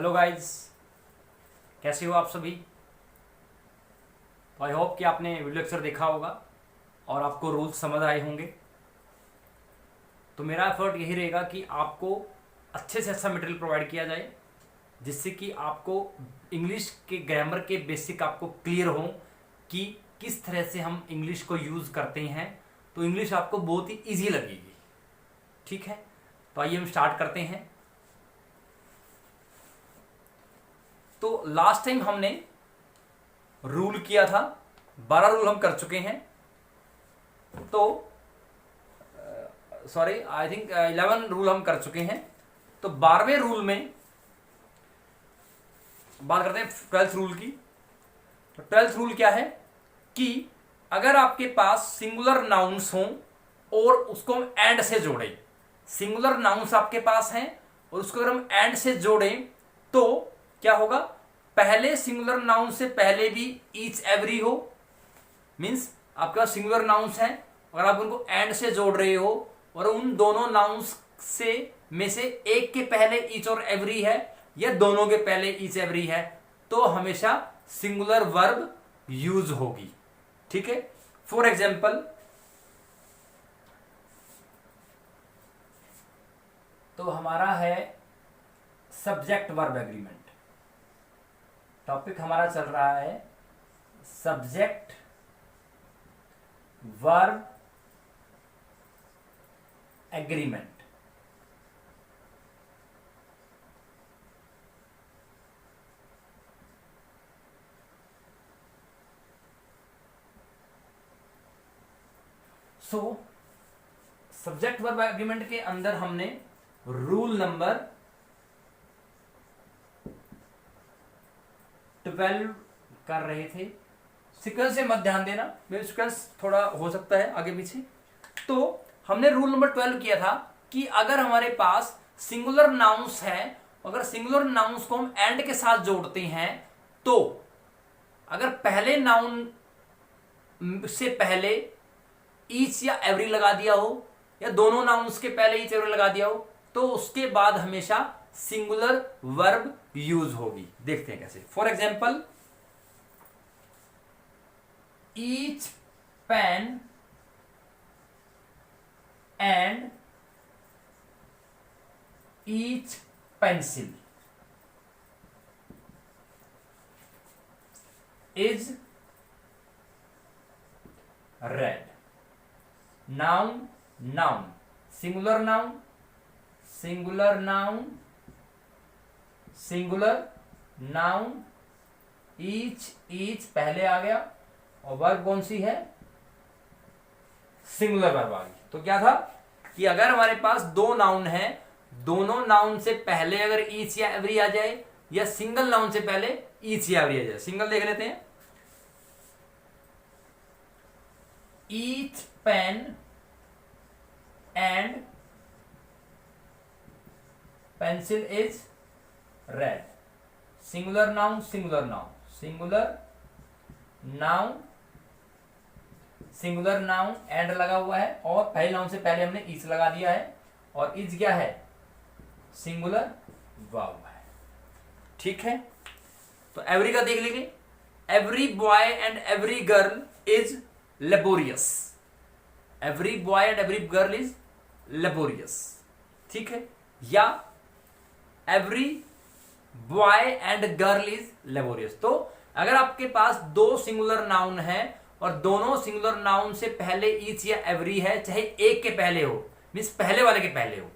Hello guys, कैसे हो आप सभी। तो आई होप कि आपने वीडियो लेक्चर देखा होगा और आपको रूल्स समझ आए होंगे। तो मेरा एफर्ट यही रहेगा कि आपको अच्छे से अच्छा मटेरियल प्रोवाइड किया जाए जिससे कि आपको इंग्लिश के ग्रामर के बेसिक आपको क्लियर हो कि किस तरह से हम इंग्लिश को यूज़ करते हैं। तो इंग्लिश आपको बहुत ही ईजी लगेगी। ठीक है, तो आइए हम स्टार्ट करते हैं। तो लास्ट टाइम हमने रूल किया था, 12 रूल हम कर चुके हैं। तो सॉरी, आई थिंक 11 रूल हम कर चुके हैं। तो 12वें रूल में बात करते हैं 12th रूल की। तो 12th रूल क्या है कि अगर आपके पास सिंगुलर नाउन्स हों और उसको हम एंड से जोड़ें, सिंगुलर नाउन्स आपके पास हैं और उसको अगर हम एंड से जोड़ें तो क्या होगा, पहले सिंगुलर नाउन से पहले भी ईच एवरी हो, मींस आपके पास सिंगुलर नाउन्स हैं, अगर आप उनको एंड से जोड़ रहे हो और उन दोनों नाउन्स से में से एक के पहले ईच और एवरी है या दोनों के पहले ईच एवरी है तो हमेशा सिंगुलर वर्ब यूज होगी। ठीक है, फॉर एग्जाम्पल तो हमारा है सब्जेक्ट वर्ब एग्रीमेंट। टॉपिक हमारा चल रहा है subject verb agreement. So subject verb agreement के अंदर हमने रूल नंबर 12 कर रहे थे। सीक्वेंस से मत ध्यान देना, मेरे सीक्वेंस थोड़ा हो सकता है आगे पीछे। तो हमने रूल नंबर 12 किया था कि अगर हमारे पास सिंगुलर नाउन्स है, अगर सिंगुलर नाउन्स को हम एंड के साथ जोड़ते हैं तो अगर पहले नाउन से पहले ईच या एवरी लगा दिया हो या दोनों नाउन्स के पहले ईच एवरी लगा दिया हो तो उसके बाद हमेशा सिंगुलर वर्ब यूज होगी। देखते हैं कैसे। For example, each pen and each pencil is red. Noun noun, singular noun singular noun singular noun, each each पहले आ गया और वर्ब कौन सी है, सिंगुलर वर्ब आ गई। तो क्या था कि अगर हमारे पास दो नाउन है, दोनों नाउन से पहले अगर ईच या एवरी आ जाए या सिंगल नाउन से पहले ईच या एवरी आ जाए। सिंगल देख लेते हैं, each pen and pencil is red. Singular noun singular noun singular noun singular noun and लगा हुआ है और पहले नाउन से पहले हमने ईच लगा दिया है और इज क्या है, सिंगुलर वर्ब है। ठीक है, तो एवरी का देख लेंगे। Every boy and every girl is laborious. Every boy and every girl is laborious. ठीक है, या every boy and girl is laborious. तो अगर आपके पास दो सिंगुलर नाउन है और दोनों सिंगुलर नाउन से पहले ईच या एवरी है, चाहे एक के पहले हो, मींस पहले वाले के पहले हो,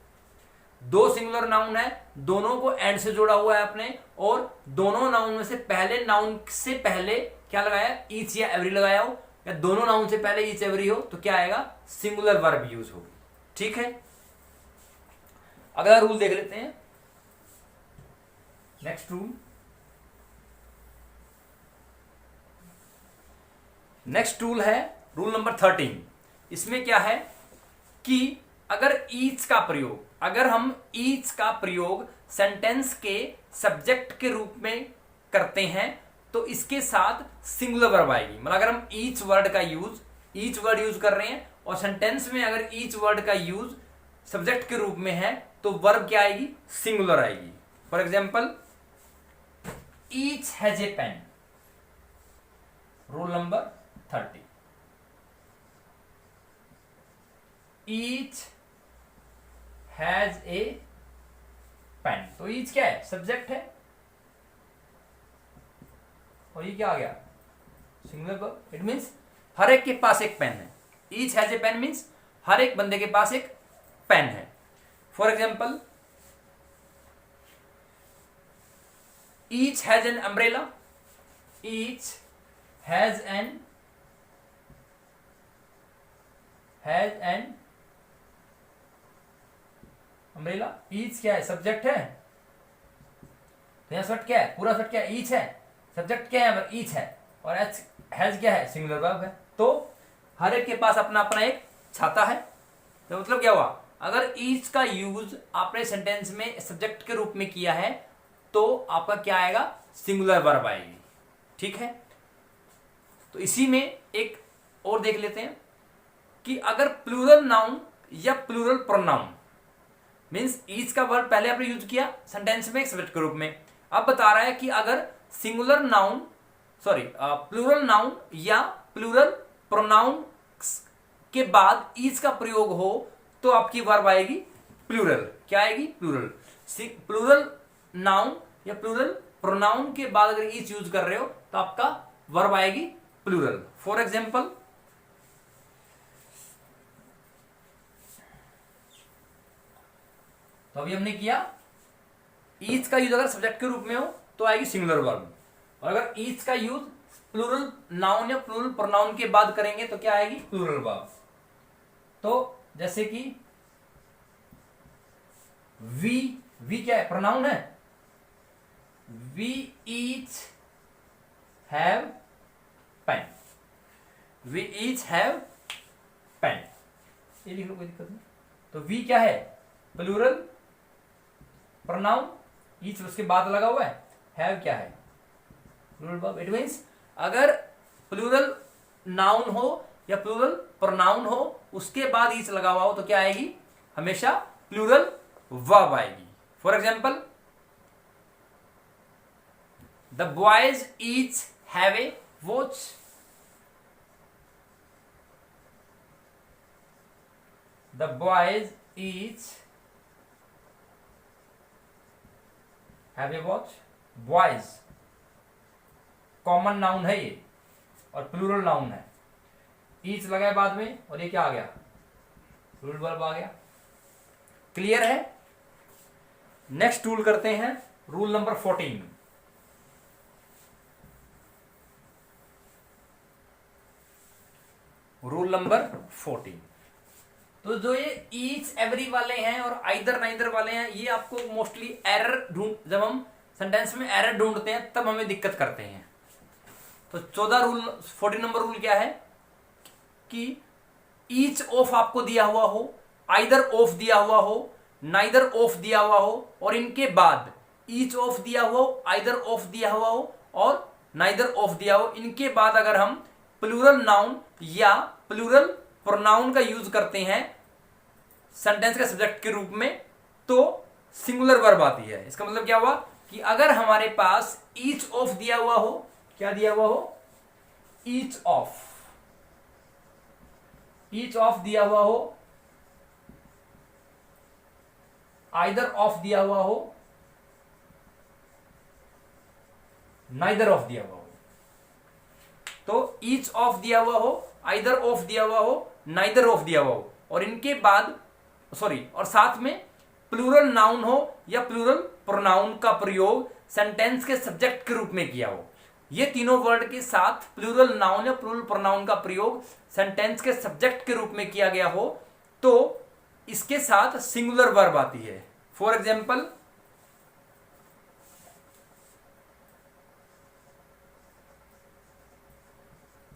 दो सिंगुलर नाउन है, दोनों को एंड से जोड़ा हुआ है आपने और दोनों नाउन में से पहले नाउन से पहले क्या लगाया, ईच या एवरी लगाया हो या दोनों नाउन से पहले ईच एवरी हो तो क्या आएगा, सिंगुलर वर्ब यूज होगी। ठीक है, अगला रूल देख लेते हैं। नेक्स्ट रूल, नेक्स्ट रूल है रूल नंबर 13। इसमें क्या है कि अगर ईच का प्रयोग, अगर हम ईच का प्रयोग सेंटेंस के सब्जेक्ट के रूप में करते हैं तो इसके साथ सिंगुलर वर्ब आएगी। मतलब अगर हम ईच वर्ड का यूज, ईच वर्ड यूज कर रहे हैं और सेंटेंस में अगर ईच वर्ड का यूज सब्जेक्ट के रूप में है तो वर्ब क्या आएगी, सिंगुलर आएगी। For example, each has a pen. Rule number 30, each has a pen. तो ईच क्या है? सब्जेक्ट है, और ये क्या आ गया? Singular verb. इट मीन्स हर एक के पास एक पेन है। Each has a pen means हर एक बंदे के पास एक पेन है। For example, each has an umbrella, each has an umbrella. Each क्या है? सब्जेक्ट है। तो यहां शब्द क्या है? पूरा शब्द क्या है? ईच है। सब्जेक्ट क्या है? ईच है। और एच हैज क्या है? सिंगुलर वर्ब है। तो हर एक के पास अपना अपना एक छाता है। तो मतलब क्या हुआ? अगर ईच का यूज आपने सेंटेंस में सब्जेक्ट के रूप में किया है तो आपका क्या आएगा? सिंगुलर वर्ब आएगी। ठीक है। तो इसी में एक और देख लेते हैं कि अगर प्लूरल नाउन या प्लूरल प्रोनाउन मीन्स ईच का वर्ब पहले आपने यूज किया सेंटेंस में एक सब्जेक्ट के रूप में, अब बता रहा है कि अगर सिंगुलर नाउन प्लूरल नाउन या प्लूरल प्रोनाउन के बाद ईच का प्रयोग हो तो आपकी वर्ब आएगी प्लूरल। क्या आएगी? प्लूरल। प्लूरल नाउन या प्लूरल प्रोनाउन के बाद अगर ईच यूज कर रहे हो तो आपका वर्ब आएगी प्लूरल। फॉर एग्जाम्पल, तो अभी हमने किया ईच का यूज अगर सब्जेक्ट के रूप में हो तो आएगी सिंगुलर वर्ब, और अगर ईच का यूज प्लूरल नाउन या प्लूरल प्रोनाउन के बाद करेंगे तो क्या आएगी? Plural verb. तो जैसे कि वी क्या है? प्रोनाउन है। We each have pen, we each have pen, ये लिख लो, कोई दिक्कत नहीं। तो वी क्या है? प्लूरल प्रोनाउन, ईच उसके बाद लगा हुआ है, हैव क्या है? Plural verb. इट मीन्स अगर प्लूरल नाउन हो या प्लूरल प्रोनाउन हो उसके बाद ईच लगा हुआ हो तो क्या आएगी? हमेशा प्लूरल वर्ब आएगी। For example, the boys each have a watch, the boys each have a watch. Boys common noun है ये और प्लूरल नाउन है, ईच लगा है बाद में और ये क्या आ गया? प्लूरल वर्ब आ गया। क्लियर है? नेक्स्ट टूल करते हैं, रूल नंबर 14। Rule number 14। तो जो ये ईच एवरी वाले हैं और आइदर नाइदर वाले हैं, ये आपको मोस्टली एरर जब हम सेंटेंस में एरर ढूंढते हैं तब हमें दिक्कत करते हैं। तो 14 नंबर रूल क्या है कि ईच ऑफ आपको दिया हुआ हो, आइदर ऑफ दिया हुआ हो, नाइदर ऑफ दिया हुआ हो, और इनके बाद ईच ऑफ दिया हुआ हो, आइदर ऑफ दिया हुआ हो और नाइदर ऑफ दिया हो, इनके बाद अगर हम प्लूरल नाउन या प्लूरल प्रोनाउन का यूज करते हैं सेंटेंस के सब्जेक्ट के रूप में तो सिंगुलर वर्ब आती है। इसका मतलब क्या हुआ कि अगर हमारे पास ईच ऑफ दिया हुआ हो, क्या दिया हुआ हो? ईच ऑफ, ईच ऑफ दिया हुआ हो, आइदर ऑफ दिया हुआ हो, नाइदर ऑफ दिया हुआ हो। तो ईच ऑफ दिया हुआ हो, आइदर ऑफ दिया हुआ हो, नाइदर ऑफ दिया हुआ हो, और इनके बाद और साथ में प्लूरल नाउन हो या प्लूरल प्रोनाउन का प्रयोग सेंटेंस के सब्जेक्ट के रूप में किया हो। ये तीनों वर्ड के साथ प्लूरल नाउन या प्लूरल प्रोनाउन का प्रयोग सेंटेंस के सब्जेक्ट के रूप में किया गया हो तो इसके साथ सिंगुलर वर्ब आती है। For example,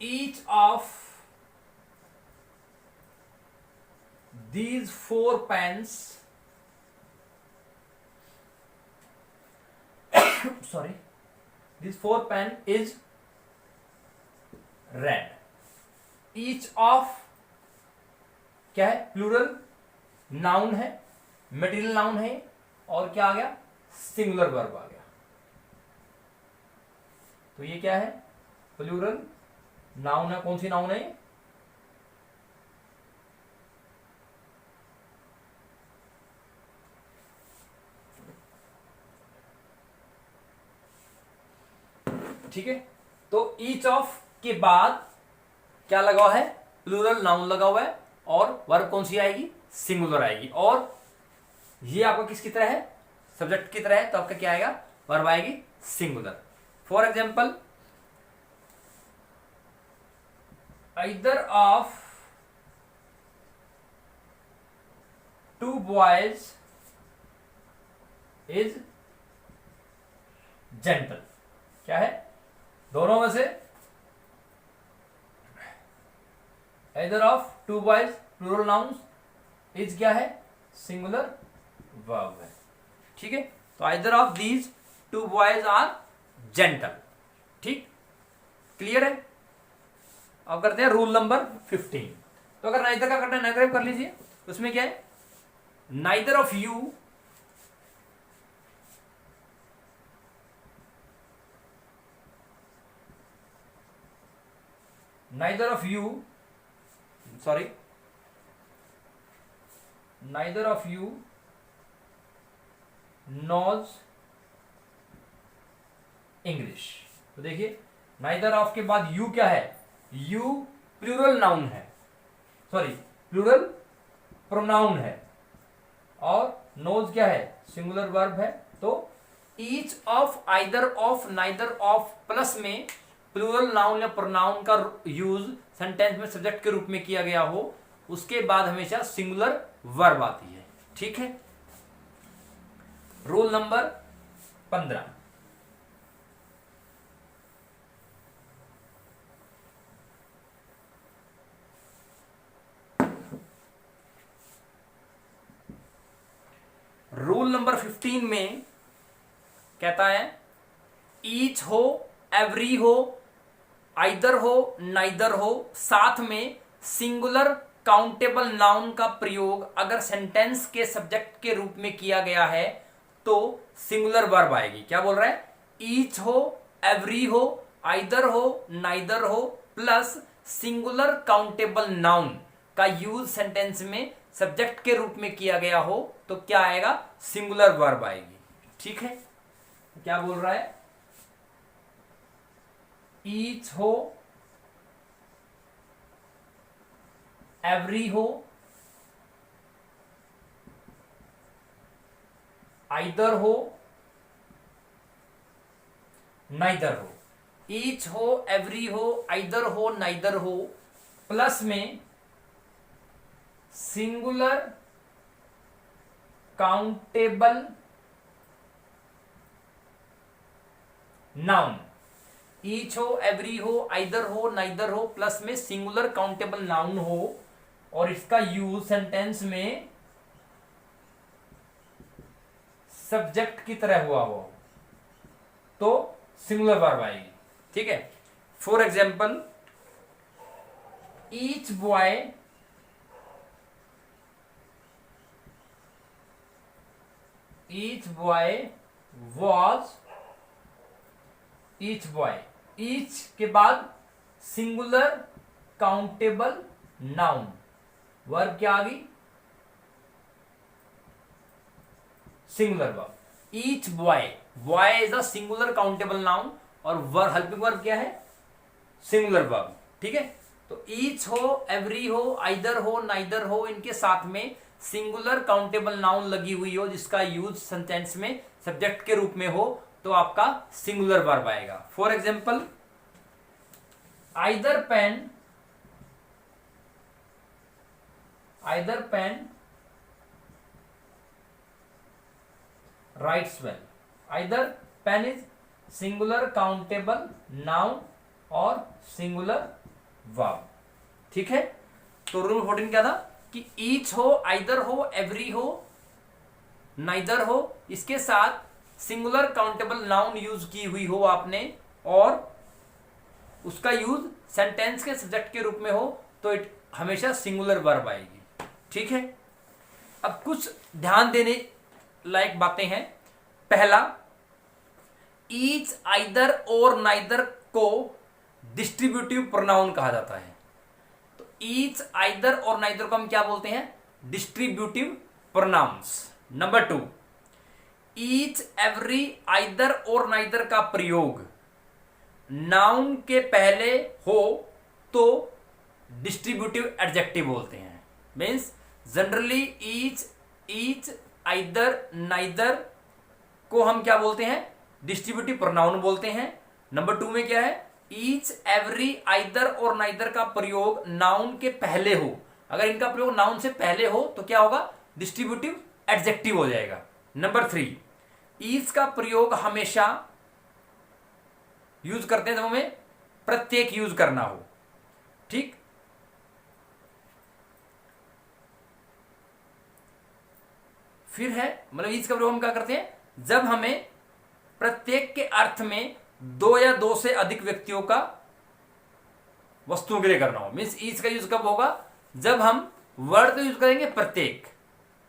each of these 4 pens sorry, this 4 pen is red. each of क्या है? प्लूरल नाउन है, मटेरियल नाउन है, और क्या आ गया? सिंगुलर वर्ब आ गया। तो ये क्या है, प्लूरल नाउन है। कौन सी नाउन है, ठीक है। तो ईच ऑफ के बाद क्या लगा हुआ है, प्लूरल नाउन लगा हुआ है, और वर्ब कौन सी आएगी, सिंगुलर आएगी। और ये आपका किसकी तरह है, सब्जेक्ट की तरह है, तो आपका क्या आएगा, वर्ब आएगी singular. For example, either of two boys is gentle, क्या है, दोनों में से either of two boys plural nouns is क्या है, singular verb है, ठीक है। तो either of these two boys are gentle, ठीक, क्लियर है। अब करते हैं रूल नंबर 15। तो अगर नाइदर का करना है, नाइदर कर लीजिए। उसमें क्या है, neither of you knows English. तो देखिए, नाइदर ऑफ के बाद यू क्या है, यू प्लूरल नाउन है, सॉरी प्लूरल प्रोनाउन है, और नोज क्या है, सिंगुलर वर्ब है। तो each of, either of, neither of plus में प्लूरल नाउन या प्रोनाउन का यूज सेंटेंस में सब्जेक्ट के रूप में किया गया हो, उसके बाद हमेशा सिंगुलर वर्ब आती है, ठीक है। रूल नंबर 15, रूल नंबर 15 में कहता है, ईच हो, एवरी हो, आइदर हो, नाइदर हो, साथ में सिंगुलर काउंटेबल नाउन का प्रयोग अगर सेंटेंस के सब्जेक्ट के रूप में किया गया है तो सिंगुलर वर्ब आएगी। क्या बोल रहा है, ईच हो, एवरी हो, आइदर हो, नाइदर हो, प्लस सिंगुलर काउंटेबल नाउन का यूज सेंटेंस में सब्जेक्ट के रूप में किया गया हो तो क्या आएगा, सिंगुलर वर्ब आएगी, ठीक है। क्या बोल रहा है, ईच हो, एवरी हो, आइदर हो, नाइदर हो। ईच हो, एवरी हो, आइदर हो, नाइदर हो, प्लस में सिंगुलर काउंटेबल नाउन। ईच हो, एवरी हो, आइदर हो, नाइदर हो, प्लस में सिंगुलर काउंटेबल नाउन हो, और इसका यूज सेंटेंस में सब्जेक्ट की तरह हुआ हो तो सिंगुलर वर्ब आएगी, ठीक है। For example, each boy was, each boy, each के बाद सिंगुलर काउंटेबल नाउन, वर्ब क्या आ गई, singular verb. Each boy, boy is a singular countable noun, और वर्ब, हेल्पिंग वर्ब क्या है, सिंगुलर वर्ब, ठीक है। तो ईच हो, एवरी हो, आइदर हो, नाइदर हो, इनके साथ में सिंगुलर काउंटेबल नाउन लगी हुई हो जिसका यूज सेंटेंस में सब्जेक्ट के रूप में हो तो आपका सिंगुलर वर्ब आएगा। For example, either pen writes well. Either pen is singular countable noun और सिंगुलर वर्ब, ठीक है। तो रूल 14 क्या था कि ईच हो, आइदर हो, एवरी हो, नाइदर हो, इसके साथ सिंगुलर काउंटेबल नाउन यूज की हुई हो आपने, और उसका यूज सेंटेंस के सब्जेक्ट के रूप में हो तो इट हमेशा सिंगुलर वर्ब आएगी, ठीक है। अब कुछ ध्यान देने लायक बातें हैं। पहला, ईच, आइदर और नाइदर को डिस्ट्रीब्यूटिव प्रोनाउन कहा जाता है। तो ईच, आइदर और नाइदर को हम क्या बोलते हैं? Distributive pronounce. Number 2, each, every, either और नाइदर का प्रयोग नाउन के पहले हो तो डिस्ट्रीब्यूटिव एडजेक्टिव बोलते हैं। Means generally each, either, neither को हम क्या बोलते हैं? डिस्ट्रीब्यूटिव प्रोनाउन बोलते हैं। नंबर 2 में क्या है? ईच, एवरी, आइदर और नाइदर का प्रयोग नाउन के पहले हो। अगर इनका प्रयोग नाउन से पहले हो तो क्या होगा? डिस्ट्रीब्यूटिव एडजेक्टिव हो जाएगा। नंबर 3, ईच का प्रयोग हमेशा यूज करते हैं जब हमें प्रत्येक यूज करना हो। ठीक, फिर है मतलब ईच का प्रयोग हम क्या करते हैं? जब हमें प्रत्येक के अर्थ में 2 या 2 से अधिक व्यक्तियों का वस्तुओं के लिए करना हो। मीन्स ईच का यूज कब होगा? जब हम वर्ड का यूज करेंगे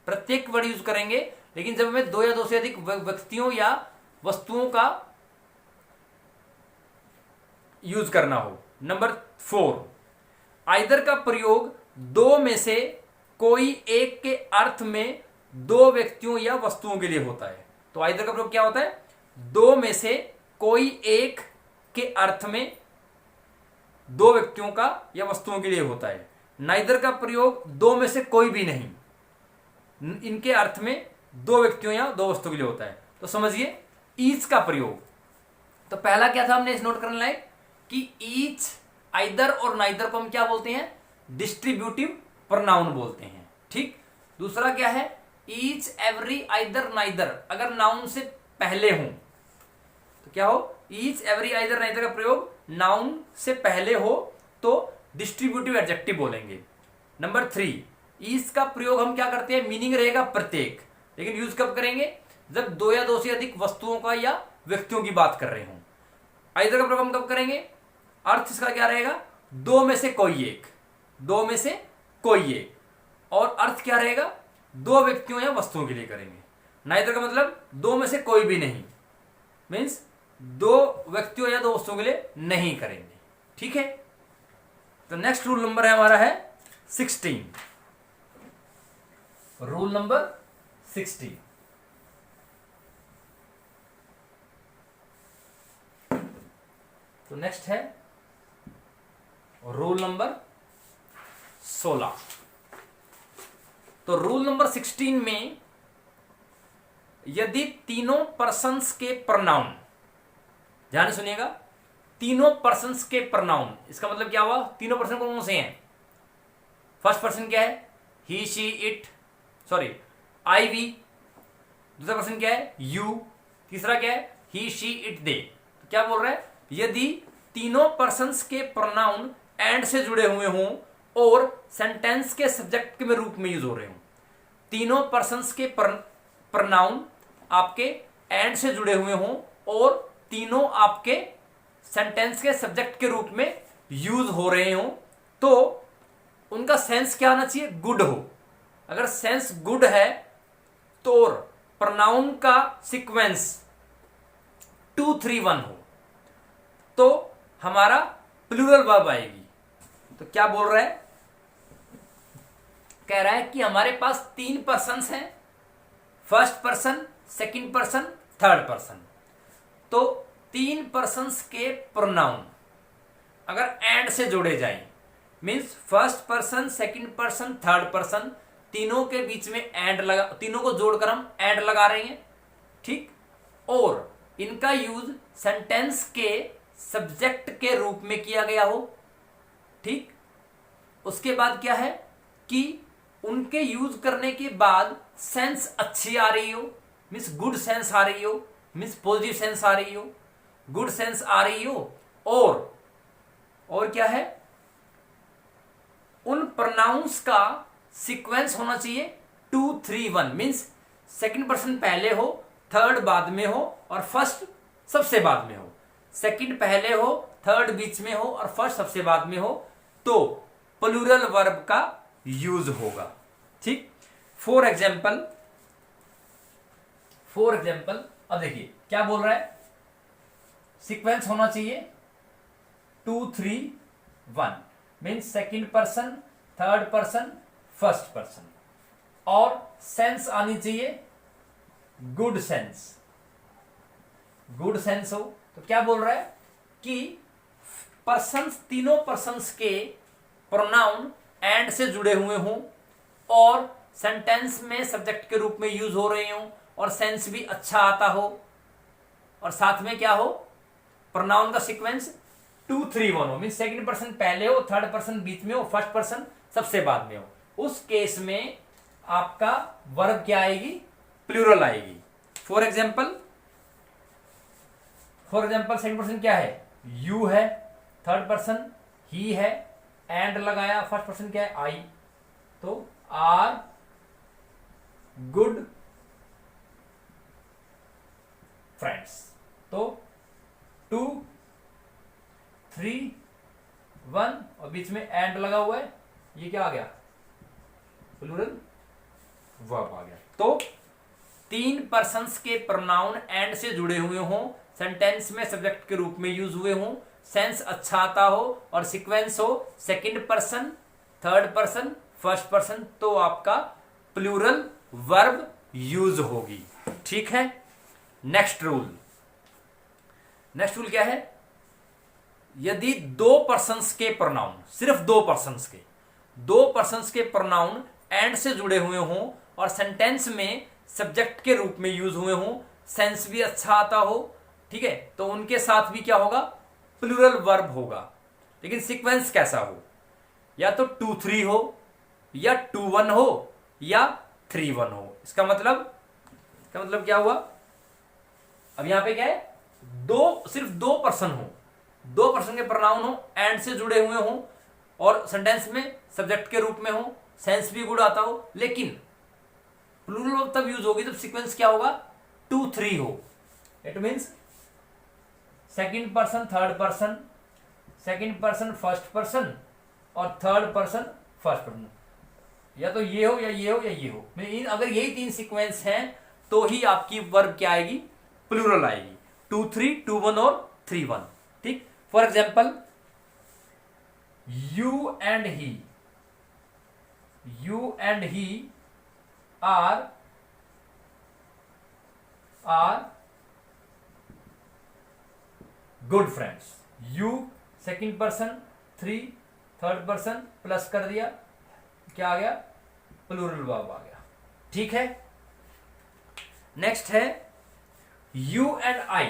प्रत्येक वर्ड यूज करेंगे, लेकिन जब हमें 2 या 2 से अधिक व्यक्तियों या वस्तुओं का यूज करना हो। नंबर 4, आइदर का प्रयोग 2 में से कोई एक के अर्थ में 2 व्यक्तियों या वस्तुओं के लिए होता है। तो आइदर का प्रयोग क्या होता है? 2 में से कोई एक के अर्थ में 2 व्यक्तियों का या वस्तुओं के लिए होता है। नाइदर का प्रयोग 2 में से कोई भी नहीं, इनके अर्थ में 2 व्यक्तियों या 2 वस्तुओं के लिए होता है। तो समझिए ईच का प्रयोग। तो पहला क्या था हमने इस नोट करने लायक कि ईच, आइदर और नाइदर को हम क्या बोलते हैं? डिस्ट्रीब्यूटिव प्रोनाउन बोलते हैं। ठीक, दूसरा क्या है? ईच, एवरी, आइदर, नाइदर अगर नाउन से पहले हो तो क्या हो? ईच, एवरी, आइदर, नाइदर का प्रयोग नाउन से पहले हो तो डिस्ट्रीब्यूटिव एडजेक्टिव बोलेंगे। नंबर 3, ईच का प्रयोग हम क्या करते हैं? मीनिंग रहेगा प्रत्येक, लेकिन यूज कब करेंगे? जब 2 या 2 से अधिक वस्तुओं का या व्यक्तियों की बात कर रहे हो। आइदर का प्रयोग हम कब करेंगे? अर्थ इसका क्या रहेगा? 2 में से कोई एक, 2 में से कोई एक, और अर्थ क्या रहेगा? 2 व्यक्तियों या वस्तुओं के लिए करेंगे। नाइदर का मतलब 2 में से कोई भी नहीं, मीन्स 2 व्यक्तियों या 2 वस्तुओं के लिए नहीं करेंगे। ठीक है, तो नेक्स्ट रूल नंबर है हमारा है 16। रूल नंबर 16, तो नेक्स्ट है रूल नंबर 16। तो रूल नंबर 16 में यदि तीनों पर्सन्स के प्रोनाउन, ध्यान से सुनिएगा, तीनों पर्सन्स के प्रोनाउन, इसका मतलब क्या हुआ? तीनों पर्सन कौन से हैं? फर्स्ट पर्सन क्या है? He, she, it, sorry I, we. दूसरा पर्सन क्या है? यू। तीसरा क्या है? He, she, it, they. तो क्या बोल रहा है? यदि तीनों पर्सन्स के प्रोनाउन एंड से जुड़े हुए हों और सेंटेंस के सब्जेक्ट के रूप में यूज हो रहे हों, तीनों पर्सन्स के प्रोनाउन आपके एंड से जुड़े हुए हों और तीनों आपके सेंटेंस के सब्जेक्ट के रूप में यूज हो रहे हों, तो उनका सेंस क्या होना चाहिए? गुड हो। अगर सेंस गुड है तो प्रोनाउन का सीक्वेंस 2, 3, 1 हो तो हमारा प्लूरल वर्ब आएगी। तो क्या बोल रहा है? कह रहा है कि हमारे पास 3 पर्सन्स हैं, first person, second person, third person. तो 3 पर्सन्स के प्रोनाउन अगर एंड से जोड़े जाएं, means first person, second person, third person, तीनों के बीच में एंड लगा, तीनों को जोड़कर हम एंड लगा रहे हैं। ठीक, और इनका यूज सेंटेंस के सब्जेक्ट के रूप में किया गया हो। ठीक, उसके बाद क्या है कि उनके यूज करने के बाद सेंस अच्छी आ रही हो, मीन्स गुड सेंस आ रही हो, मीन्स पॉजिटिव सेंस आ रही हो, गुड सेंस आ रही हो, और क्या है? उन प्रोनाउंस का सीक्वेंस होना चाहिए 2, 3, 1, मीन्स सेकंड पर्सन पहले हो, थर्ड बाद में हो और फर्स्ट सबसे बाद में हो। सेकंड पहले हो, थर्ड बीच में हो और फर्स्ट सबसे बाद में हो, तो प्लूरल वर्ब का यूज होगा। ठीक, फॉर एग्जाम्पल अब देखिए क्या बोल रहा है सीक्वेंस होना चाहिए 2 3 1, means second person, third person, first person, और सेंस आनी चाहिए गुड सेंस, गुड सेंस हो। तो क्या बोल रहा है कि पर्सन्स, तीनों पर्सन्स के प्रोनाउन एंड से जुड़े हुए हों और सेंटेंस में सब्जेक्ट के रूप में यूज हो रहे हों और सेंस भी अच्छा आता हो, और साथ में क्या हो, प्रोनाउन का सीक्वेंस 2 3 1 हो, मीन सेकंड पर्सन पहले हो, थर्ड पर्सन बीच में हो, फर्स्ट पर्सन सबसे बाद में हो। उस केस में आपका वर्ब क्या आएगी, प्लूरल आएगी। फॉर एग्जाम्पल सेकंड पर्सन क्या है, यू है, थर्ड पर्सन ही है, एंड लगाया, फर्स्ट पर्सन क्या है, आई। तो आर गुड फ्रेंड्स। तो 2 3 1 और बीच में एंड लगा हुआ है, ये क्या आ गया, प्लूरल वर्ब आ गया। तो 3 पर्सन्स के प्रोनाउन एंड से जुड़े हुए हों, सेंटेंस में सब्जेक्ट के रूप में यूज हुए हों, सेंस अच्छा आता हो और सीक्वेंस हो second person, third person, first person, तो आपका प्लूरल वर्ब यूज होगी। ठीक है। नेक्स्ट रूल क्या है, यदि 2 पर्सन्स के प्रोनाउन, सिर्फ 2 पर्सन्स के प्रोनाउन एंड से जुड़े हुए हों और सेंटेंस में सब्जेक्ट के रूप में यूज हुए हों, सेंस भी अच्छा आता हो, ठीक है, तो उनके साथ भी क्या होगा, प्लूरल वर्ब होगा। लेकिन सीक्वेंस कैसा हो, या तो 2 3 हो, या 2 1 हो, या 3 1 हो। इसका मतलब क्या हुआ, अब यहां पे क्या है, सिर्फ 2 पर्सन हो, 2 पर्सन के प्रोनाउन हो, एंड से जुड़े हुए हो और सेंटेंस में सब्जेक्ट के रूप में हो, सेंस भी गुड आता हो, लेकिन प्लूरल वर्ब तब यूज होगी जब सीक्वेंस क्या होगा, 2 3 हो। It means second person third person, second person first person, और थर्ड पर्सन फर्स्ट पर्सन, या तो ये हो या ये हो या ये हो। अगर यही 3 सीक्वेंस हैं तो ही आपकी वर्ब क्या आएगी, प्लूरल आएगी, 2 3 2 1 और 3 1। ठीक। For example you and he are good friends. You second person, 3 third person, plus कर दिया, क्या आ गया, प्लूरल वर्ब आ गया। ठीक है। नेक्स्ट है यू एंड आई।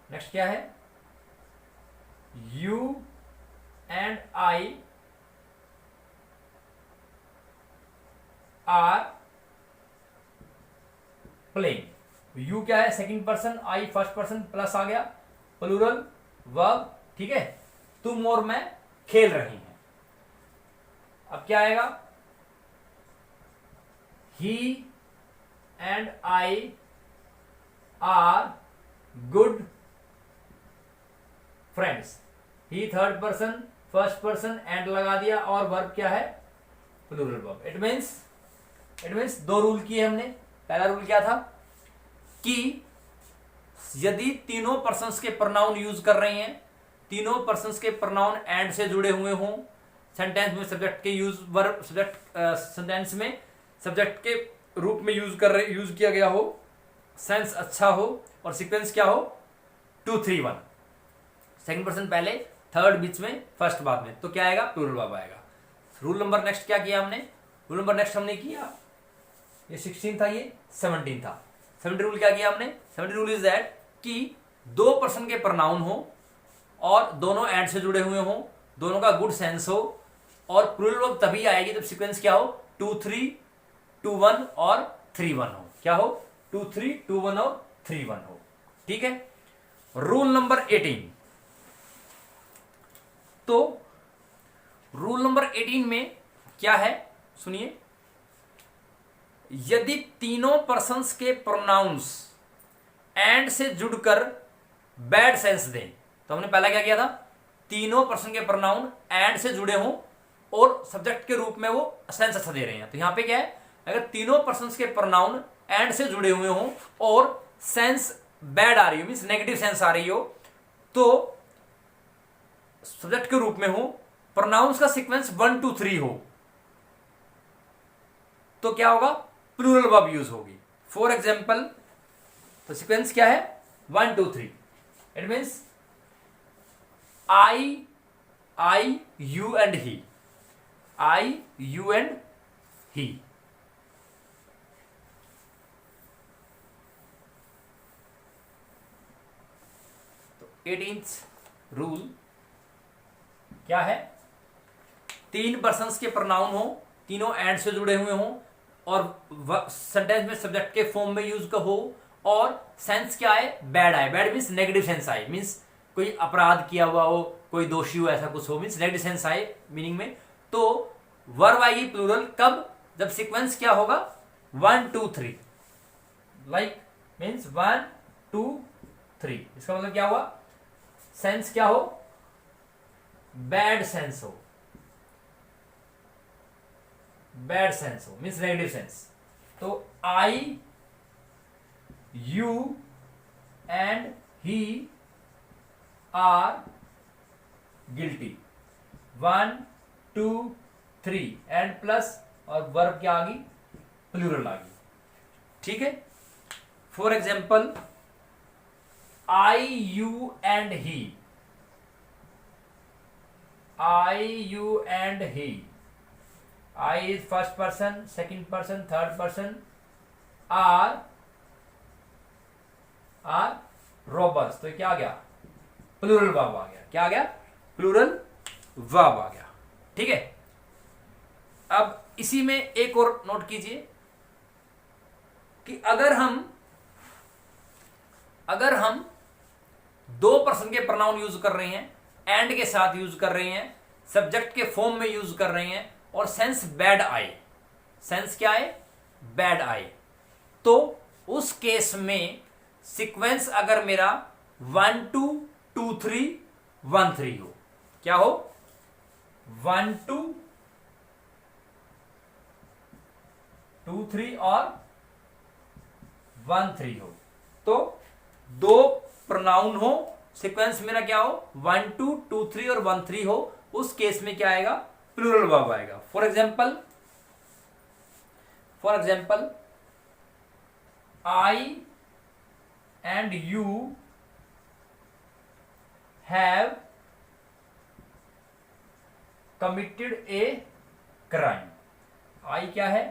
नेक्स्ट क्या है, you and I are playing. You क्या है, सेकंड पर्सन, आई फर्स्ट पर्सन, प्लस आ गया, प्लूरल वर्ब। ठीक है, तुम और मैं खेल रही हैं। अब क्या आएगा, he and I are good friends. He third person, first person, and लगा दिया, और वर्ब क्या है, plural verb. It means 2 rule किए हमने। पहला रूल क्या था कि यदि तीनों पर्सन्स के प्रोनाउन यूज कर रहे हैं, तीनों पर्सन्स के प्रोनाउन एंड से जुड़े हुए हों, सेंटेंस में सब्जेक्ट के सेंटेंस में सब्जेक्ट के रूप में यूज किया गया हो, सेंस अच्छा हो और सीक्वेंस क्या हो, 2 3 1, सेकंड पर्सन पहले, थर्ड बीच में, फर्स्ट बाद में, तो क्या आएगा, प्लूरल वर्ब आएगा। रूल नंबर नेक्स्ट क्या किया हमने, रूल नंबर नेक्स्ट हमने किया, ये 16 था, ये 17 था। 17 रूल क्या किया हमने, 17 रूल इज दैट कि 2 पर्सन के प्रोनाउन हो और दोनों एंड से जुड़े हुए हो, दोनों का गुड सेंस हो, और प्लूरल वर्ब तभी आएगी जब सीक्वेंस क्या हो, 2 3 2 1 और 3 1 हो। क्या हो, 2 3 2 1 और 3 1 हो। ठीक है। Rule number 18। तो रूल नंबर 18 में क्या है, सुनिए, यदि तीनों पर्सन्स के प्रोनाउंस एंड से जुड़कर बैड सेंस दें, तो हमने पहला क्या किया था, तीनों पर्सन के प्रोनाउन एंड से जुड़े हों और सब्जेक्ट के रूप में वो सेंस अच्छा दे रहे हैं। तो यहां पे क्या है, अगर तीनों पर्सन्स के प्रोनाउन एंड से जुड़े हुए हों और सेंस बैड आ रही हो, मीन्स नेगेटिव सेंस आ रही हो, तो सब्जेक्ट के रूप में हो, प्रोनाउंस का सीक्वेंस 1 2 3 हो, तो क्या होगा, प्लूरल वर्ब यूज होगी। फॉर एग्जाम्पल, तो सीक्वेंस क्या है, 1 2 3, it means I, you and he, I, you and he। तो 18th रूल क्या है, 3 पर्सन्स के प्रोनाउन हो, तीनों एंड से जुड़े हुए हो, और सेंटेंस में सब्जेक्ट के फॉर्म में यूज का हो, और सेंस क्या है, बैड आए, बैड मीन्स नेगेटिव सेंस आए, मीन्स कोई अपराध किया हुआ हो, कोई दोषी हो, ऐसा कुछ हो, मीन्स नेगेटिव सेंस आए मीनिंग में, तो वर्ब आएगी प्लूरल कब, जब सीक्वेंस क्या होगा, 1 2 3, लाइक मीन्स 1 2 3, इसका मतलब क्या हुआ, सेंस क्या हो, बैड सेंस हो, बैड सेंस हो, मीन्स नेगेटिव सेंस। तो I, you and he are guilty, 1 2 3 and plus, और वर्ब क्या आ गई, प्लूरल आ गई, ठीक है। For example, I you and he, I you and he, I is first person, second person, third person, are robbers, तो क्या आ गया, प्लूरल वर्ब आ गया, क्या आ गया, प्लूरल वर्ब आ गया, ठीक है। अब इसी में एक और नोट कीजिए कि अगर हम 2 पर्सन के प्रोनाउन यूज कर रहे हैं, एंड के साथ यूज कर रहे हैं, सब्जेक्ट के फॉर्म में यूज कर रहे हैं, और सेंस बैड आए, सेंस क्या आए, बैड आए, तो उस केस में सीक्वेंस अगर मेरा 1 2 2 3 1 3 हो, क्या हो, 1 2 2 3 और 1 3 हो, तो 2 प्रोनाउन हो, सीक्वेंस मेरा क्या हो, 1 2 2 3 और 1 3 हो, उस केस में क्या आएगा, प्लूरल वर्ब आएगा। For example, I and you have committed a crime, I क्या है,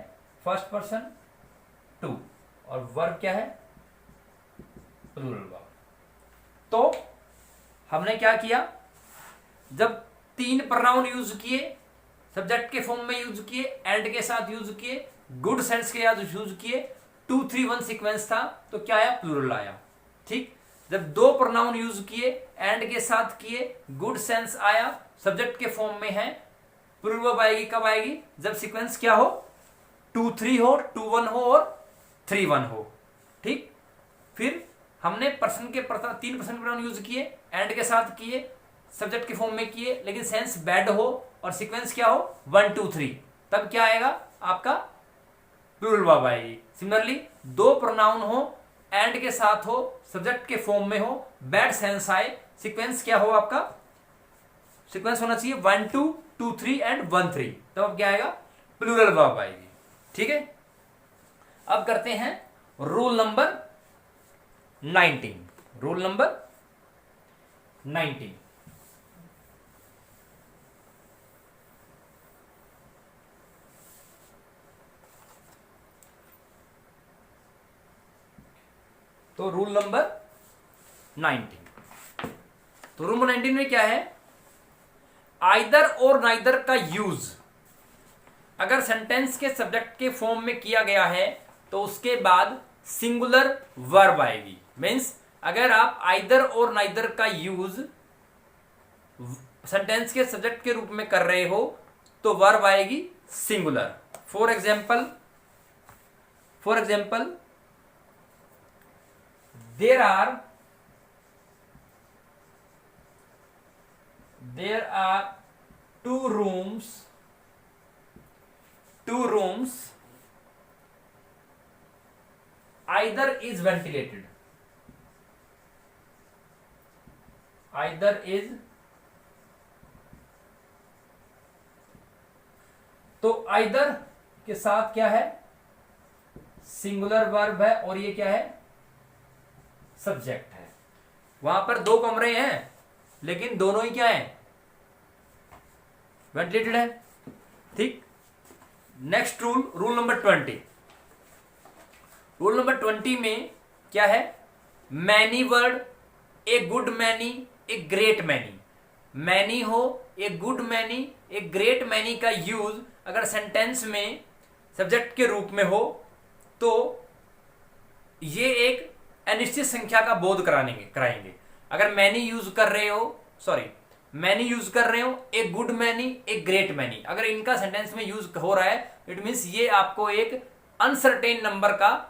फर्स्ट पर्सन 2, और वर्ब क्या है, प्लूरल वर्ब। तो हमने क्या किया, जब 3 प्रोनाउन यूज किए, सब्जेक्ट के फॉर्म में यूज किए, एंड के साथ यूज किए, गुड सेंस के साथ यूज किए, 2 3 1 सीक्वेंस था, तो क्या आया, प्लूरल आया, ठीक। जब 2 प्रोनाउन यूज किए, एंड के साथ किए, गुड सेंस आया, सब्जेक्ट के फॉर्म में है, प्लूरल वर्ब आएगी, कब आएगी, जब सीक्वेंस क्या हो, 2 3 हो, 2 1 हो और 3 1 हो, ठीक। फिर हमने पर्सन के 3 पर्सन प्रोनाउन यूज किए, एंड के साथ किए, सब्जेक्ट के फॉर्म में किए, लेकिन सेंस बैड हो और सीक्वेंस क्या हो, 1 2 3, तब क्या आएगा, आपका प्लूरल वर्ब आएगी। सिमिलरली 2 प्रोनाउन हो, एंड के साथ हो, सब्जेक्ट के फॉर्म में हो, बैड सेंस आए, सीक्वेंस क्या हो, आपका सीक्वेंस होना चाहिए 1 2 2 3 एंड 1 3, तब अब क्या आएगा, प्लूरल वर्ब आएगी, ठीक है। अब करते हैं रूल नंबर 19, रूल नंबर 19। तो रूल नंबर 19, तो रूल नंबर 19 में क्या है, आइदर और नाइदर का यूज अगर सेंटेंस के सब्जेक्ट के फॉर्म में किया गया है, तो उसके बाद सिंगुलर वर्ब आएगी। मीन्स अगर आप आइदर और नाइदर का यूज सेंटेंस के सब्जेक्ट के रूप में कर रहे हो, तो वर्ब आएगी singular. For example, there are two rooms, either is ventilated, either is, तो आइदर के साथ क्या है, सिंगुलर वर्ब है और ये क्या है, सब्जेक्ट है। वहां पर दो कमरे हैं लेकिन दोनों ही क्या है, वेंटिलेटेड है। ठीक, next rule, rule number 20। Rule number 20 में क्या है, many word, a good many, a great many. Many हो, a good many, a great many का यूज अगर सेंटेंस में सब्जेक्ट के रूप में हो तो ये एक अनिश्चित संख्या का बोध कराएंगे। अगर मैनी यूज कर रहे हो, सॉरी मैनी यूज कर रहे हो, a good many, a great many, अगर इनका सेंटेंस में यूज हो रहा है इट मीन्स ये आपको एक अनसर्टेन नंबर का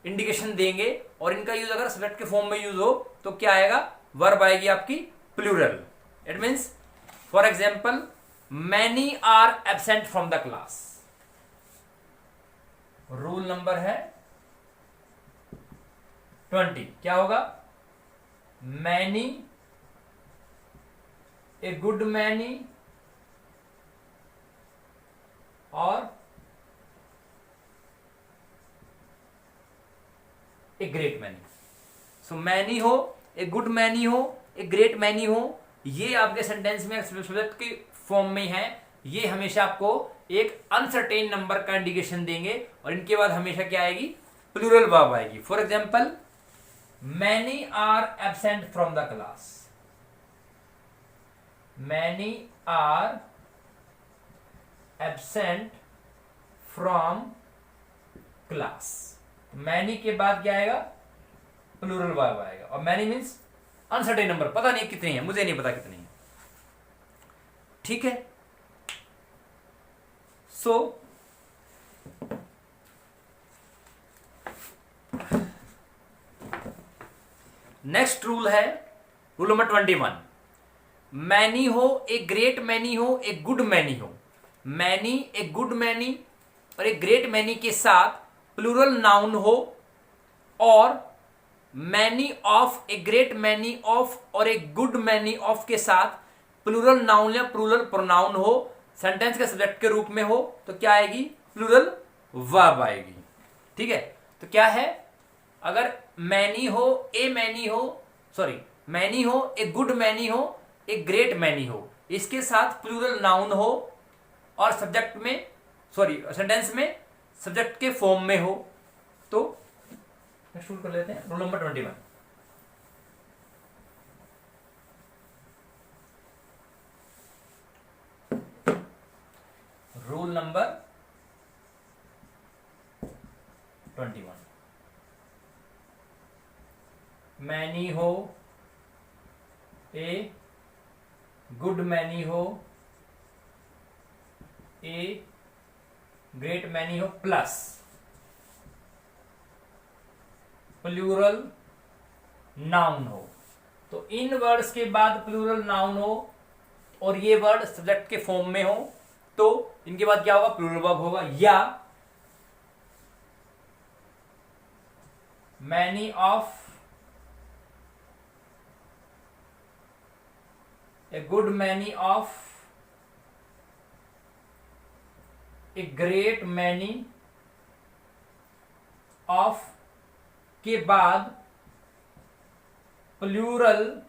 इंडिकेशन देंगे। और इनका यूज अगर सब्जेक्ट के फॉर्म में यूज हो तो क्या आएगा, वर्ब आएगी आपकी plural. It means for example many are absent from the class. Rule number है 20, क्या होगा, मैनी, ए गुड मैनी और a great many. So many हो, ए गुड मैनी हो, ए ग्रेट मैनी हो, ये आपके सेंटेंस में सब्जेक्ट के फॉर्म में है। ये हमेशा आपको एक अनसर्टेन नंबर का इंडिकेशन देंगे और इनके बाद हमेशा क्या आएगी, प्लूरल वर्ब आएगी। For example many are absent from the class, many are absent from class. Many के बाद क्या आएगा, प्लूरल वर्ब आएगा। और मैनी मीन्स अनसर्टेन नंबर, पता नहीं कितनी है, मुझे नहीं पता कितनी है। ठीक है, सो नेक्स्ट रूल है रूल नंबर 21। मैनी हो, ए ग्रेट मैनी हो, ए गुड मैनी हो। मैनी, ए गुड मैनी और ए ग्रेट मैनी के साथ प्लूरल नाउन हो और many of, A great many of और ए गुड मैनी ऑफ के साथ प्लूरल नाउन या प्लूरल प्रोनाउन हो, सेंटेंस के सब्जेक्ट के रूप में हो तो क्या आएगी, प्लूरल वर्ब आएगी। ठीक है, तो क्या है, अगर मैनी हो, ए मैनी हो, सॉरी मैनी हो, ए गुड मैनी हो, ए ग्रेट मैनी हो, इसके साथ प्लूरल नाउन हो और सब्जेक्ट में, सॉरी सेंटेंस में सब्जेक्ट के फॉर्म में हो तो नेक्स्ट रूल कर लेते हैं, rule number 21। Rule number 21, many हो, ए गुड मैनी हो, ए ग्रेट मैनी हो प्लस प्लूरल नाउन हो। तो इन वर्ड्स के बाद प्लूरल नाउन हो और ये वर्ड सब्जेक्ट के फॉर्म में हो तो इनके बाद क्या होगा, प्लूरल वर्ब होगा। या many of, A good many of, A great many of के बाद प्लूरल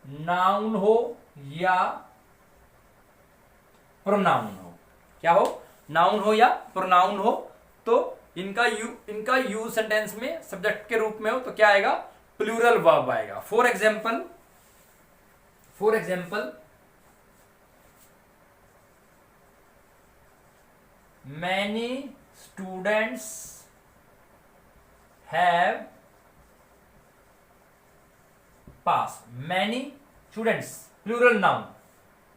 नाउन हो या प्रोनाउन हो। क्या हो, नाउन हो या प्रोनाउन हो तो इनका यूज सेंटेंस में सब्जेक्ट के रूप में हो तो क्या आएगा, प्लूरल वर्ब आएगा। For example many students have pass. Many students plural noun,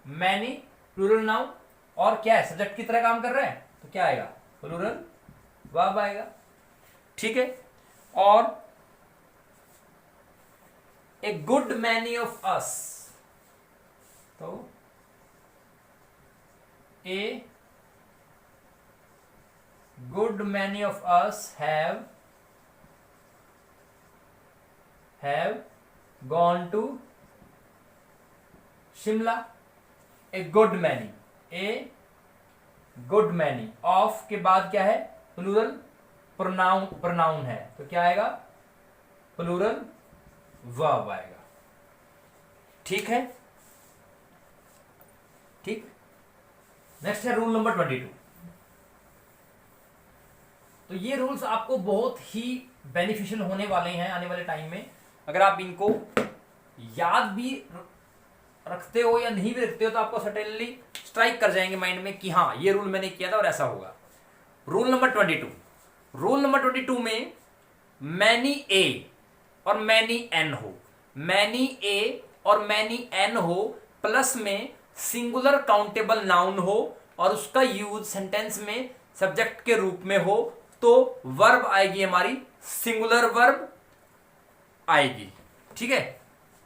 many plural noun और क्या है, सब्जेक्ट की तरह काम कर रहे हैं तो क्या आएगा, प्लूरल वर्ब आएगा। ठीक है, और ए गुड मैनी ऑफ अस, तो ए good many of us have gone to Shimla, A good many, a good many, of के बाद क्या है, प्लूरल प्रोनाउन है, तो क्या आएगा, प्लूरल वर्ब आएगा। ठीक है, ठीक। नेक्स्ट है रूल नंबर 22। तो ये रूल्स आपको बहुत ही बेनिफिशियल होने वाले हैं आने वाले टाइम में। अगर आप इनको याद भी रखते हो या नहीं भी रखते हो तो आपको सर्टेनली स्ट्राइक कर जाएंगे माइंड में कि हाँ ये रूल मैंने किया था और ऐसा होगा। रूल नंबर 22, रूल नंबर 22 में मैनी ए और मैनी एन हो, मैनी ए और मैनी एन हो, प्लस में सिंगुलर काउंटेबल नाउन हो और उसका यूज सेंटेंस में सब्जेक्ट के रूप में हो, तो वर्ब आएगी हमारी सिंगुलर वर्ब आएगी। ठीक है,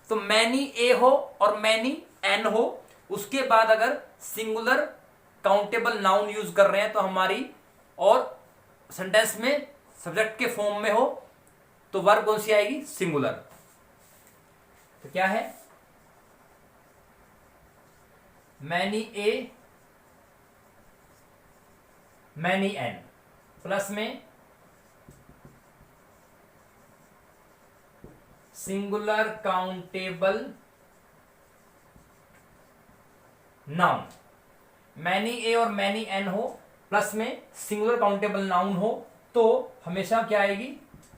तो मैनी ए हो और मैनी एन हो, उसके बाद अगर सिंगुलर काउंटेबल नाउन यूज कर रहे हैं तो हमारी, और सेंटेंस में सब्जेक्ट के फॉर्म में हो तो वर्ब कौन सी आएगी, सिंगुलर। तो क्या है, many a many an, plus में singular countable noun, many a और मैनी एन हो, प्लस में सिंगुलर काउंटेबल नाउन हो, तो हमेशा क्या आएगी,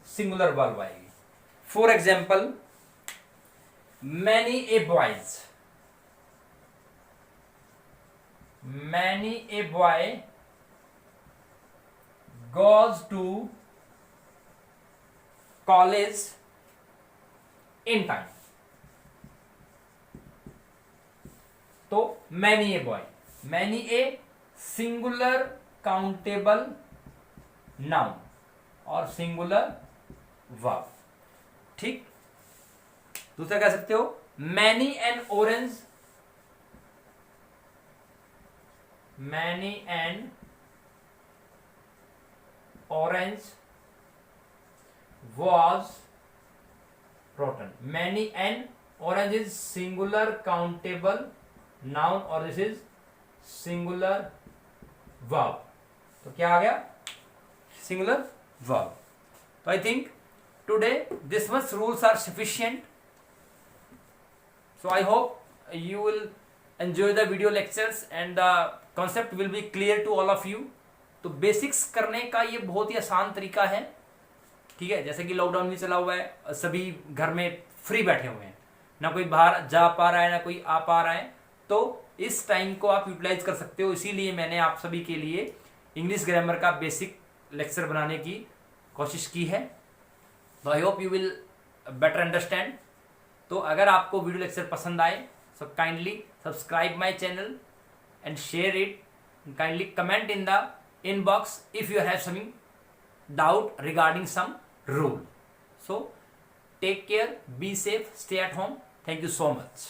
सिंगुलर वर्ब आएगी। For example, many a boys, many a boy goes to college in time, तो many a boy, many a singular countable noun और सिंगुलर वर्ब। ठीक, दूसरा कह सकते हो many an orange, many an orange was rotten, many an orange is singular countable noun और this is singular verb, तो क्या आ गया, singular verb। तो I think today this much rules are sufficient, so I hope you will enjoy the video lectures and the concept will be clear to all of you। तो basics करने का ये बहुत ही आसान तरीका है। ठीक है, जैसे कि लॉकडाउन भी चला हुआ है, सभी घर में फ्री बैठे हुए हैं, ना कोई बाहर जा पा रहा है ना कोई आ पा रहा है, तो इस टाइम को आप यूटिलाइज कर सकते हो। इसीलिए मैंने आप सभी के लिए इंग्लिश ग्रामर का बेसिक लेक्चर बनाने की कोशिश की है। तो I hope you will better understand. तो अगर आपको वीडियो लेक्चर पसंद आए so kindly subscribe my channel and share it. Kindly comment in the inbox if you have some doubt regarding some rule. So take care, be safe, stay at home. Thank you so much.